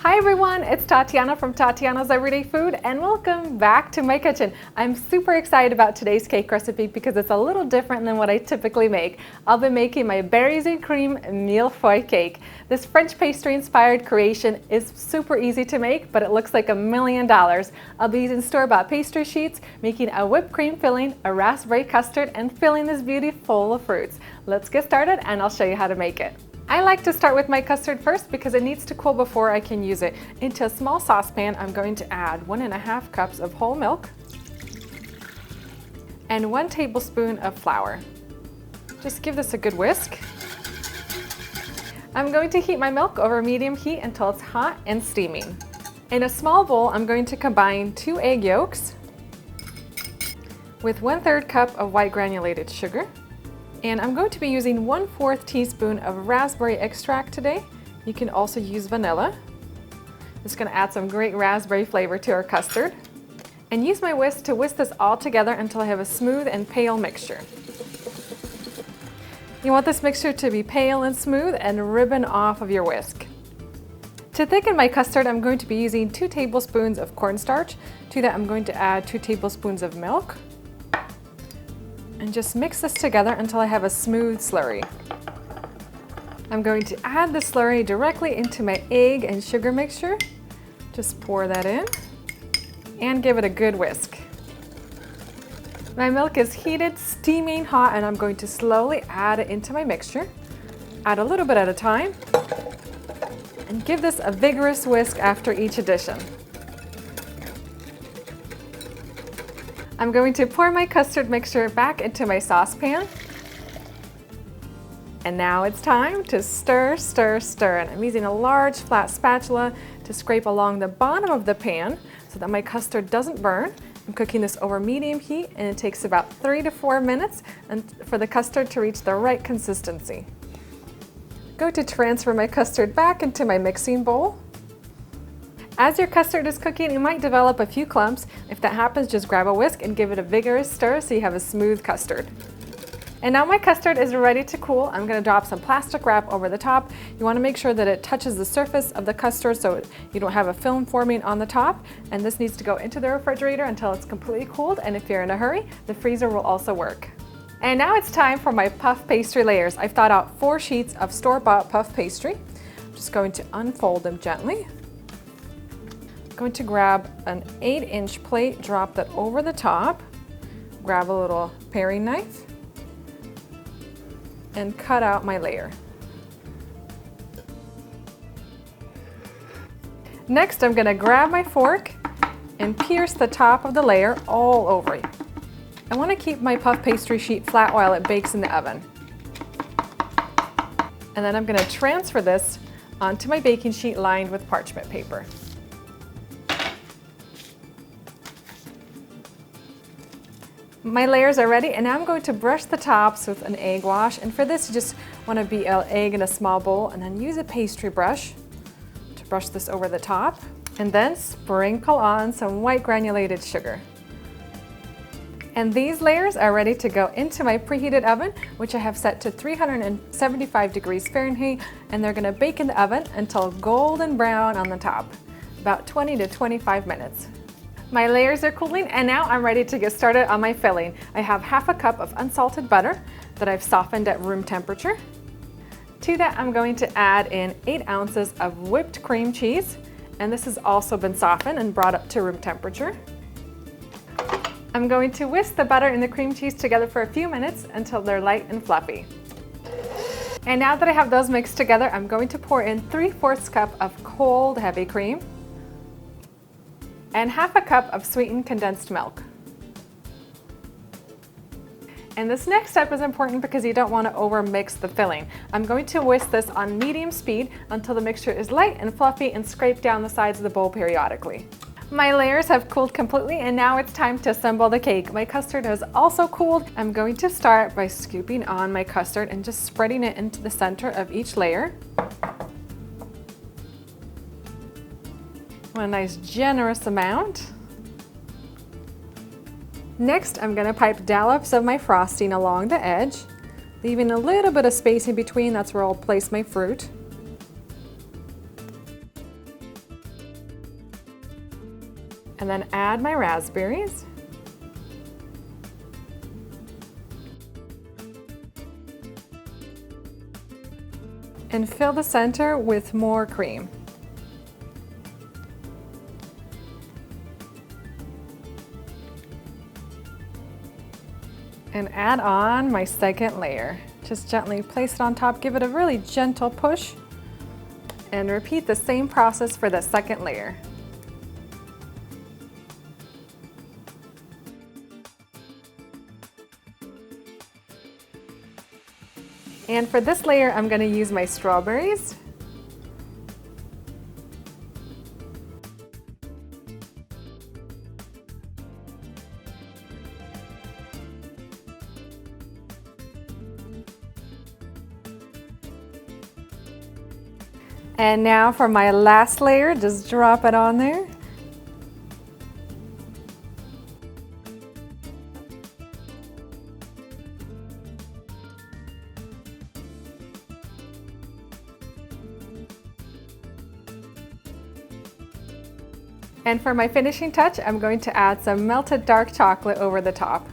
Hi everyone, it's Tatyana from Tatyana's Everyday Food and welcome back to my kitchen. I'm super excited about today's cake recipe because it's a little different than what I typically make. I'll be making my berries and cream Mille Feuille cake. This French pastry inspired creation is super easy to make, but it looks like $1 million. I'll be using store-bought pastry sheets, making a whipped cream filling, a raspberry custard, and filling this beauty full of fruits. Let's get started and I'll show you how to make it. I like to start with my custard first because it needs to cool before I can use it. Into a small saucepan, I'm going to add 1.5 cups of whole milk and 1 tablespoon of flour. Just give this a good whisk. I'm going to heat my milk over medium heat until it's hot and steaming. In a small bowl, I'm going to combine 2 egg yolks with 1/3 cup of white granulated sugar. And I'm going to be using 1/4 teaspoon of raspberry extract today. You can also use vanilla. It's going to add some great raspberry flavor to our custard. And use my whisk to whisk this all together until I have a smooth and pale mixture. You want this mixture to be pale and smooth and ribbon off of your whisk. To thicken my custard, I'm going to be using 2 tablespoons of cornstarch. To that, I'm going to add 2 tablespoons of milk. And just mix this together until I have a smooth slurry. I'm going to add the slurry directly into my egg and sugar mixture. Just pour that in and give it a good whisk. My milk is heated, steaming hot, and I'm going to slowly add it into my mixture. Add a little bit at a time and give this a vigorous whisk after each addition. I'm going to pour my custard mixture back into my saucepan. And now it's time to stir, stir, stir. And I'm using a large flat spatula to scrape along the bottom of the pan so that my custard doesn't burn. I'm cooking this over medium heat and it takes about 3 to 4 minutes for the custard to reach the right consistency. Go to transfer my custard back into my mixing bowl. As your custard is cooking, it might develop a few clumps. If that happens, just grab a whisk and give it a vigorous stir so you have a smooth custard. And now my custard is ready to cool. I'm going to drop some plastic wrap over the top. You want to make sure that it touches the surface of the custard so you don't have a film forming on the top. And this needs to go into the refrigerator until it's completely cooled. And if you're in a hurry, the freezer will also work. And now it's time for my puff pastry layers. I've thawed out 4 sheets of store-bought puff pastry. I'm just going to unfold them gently. Going to grab an 8-inch plate, drop that over the top, grab a little paring knife, and cut out my layer. Next, I'm going to grab my fork and pierce the top of the layer all over it. I want to keep my puff pastry sheet flat while it bakes in the oven. And then I'm going to transfer this onto my baking sheet lined with parchment paper. My layers are ready and now I'm going to brush the tops with an egg wash, and for this you just want to beat an egg in a small bowl and then use a pastry brush to brush this over the top and then sprinkle on some white granulated sugar. And these layers are ready to go into my preheated oven, which I have set to 375 degrees Fahrenheit, and they're going to bake in the oven until golden brown on the top, about 20 to 25 minutes. My layers are cooling and now I'm ready to get started on my filling. I have 1/2 cup of unsalted butter that I've softened at room temperature. To that, I'm going to add in 8 ounces of whipped cream cheese, and this has also been softened and brought up to room temperature. I'm going to whisk the butter and the cream cheese together for a few minutes until they're light and fluffy. And now that I have those mixed together, I'm going to pour in 3/4 cup of cold heavy cream and 1/2 cup of sweetened condensed milk. And this next step is important because you don't want to over-mix the filling. I'm going to whisk this on medium speed until the mixture is light and fluffy and scrape down the sides of the bowl periodically. My layers have cooled completely and now it's time to assemble the cake. My custard has also cooled. I'm going to start by scooping on my custard and just spreading it into the center of each layer. A nice generous amount. Next, I'm going to pipe dollops of my frosting along the edge, leaving a little bit of space in between. That's where I'll place my fruit. And then add my raspberries. And fill the center with more cream. And add on my second layer. Just gently place it on top, give it a really gentle push, and repeat the same process for the second layer. And for this layer, I'm going to use my strawberries. And now for my last layer, just drop it on there. And for my finishing touch, I'm going to add some melted dark chocolate over the top.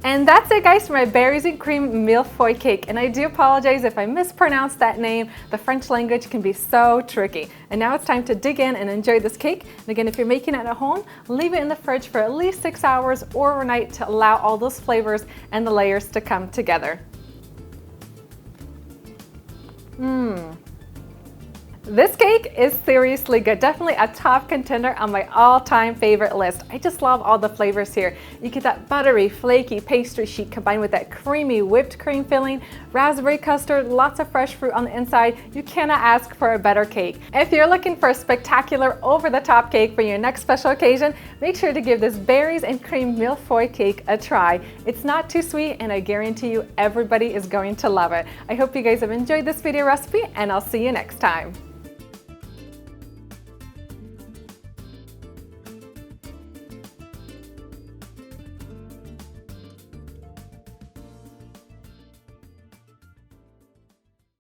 And that's it, guys, for my berries and cream Mille Feuille cake. And I do apologize if I mispronounced that name. The French language can be so tricky. And now it's time to dig in and enjoy this cake. And again, if you're making it at home, leave it in the fridge for at least 6 hours or overnight to allow all those flavors and the layers to come together. This cake is seriously good. Definitely a top contender on my all-time favorite list. I just love all the flavors here. You get that buttery, flaky pastry sheet combined with that creamy whipped cream filling, raspberry custard, lots of fresh fruit on the inside. You cannot ask for a better cake. If you're looking for a spectacular over-the-top cake for your next special occasion, make sure to give this berries and cream Mille Feuille cake a try. It's not too sweet, and I guarantee you everybody is going to love it. I hope you guys have enjoyed this video recipe, and I'll see you next time.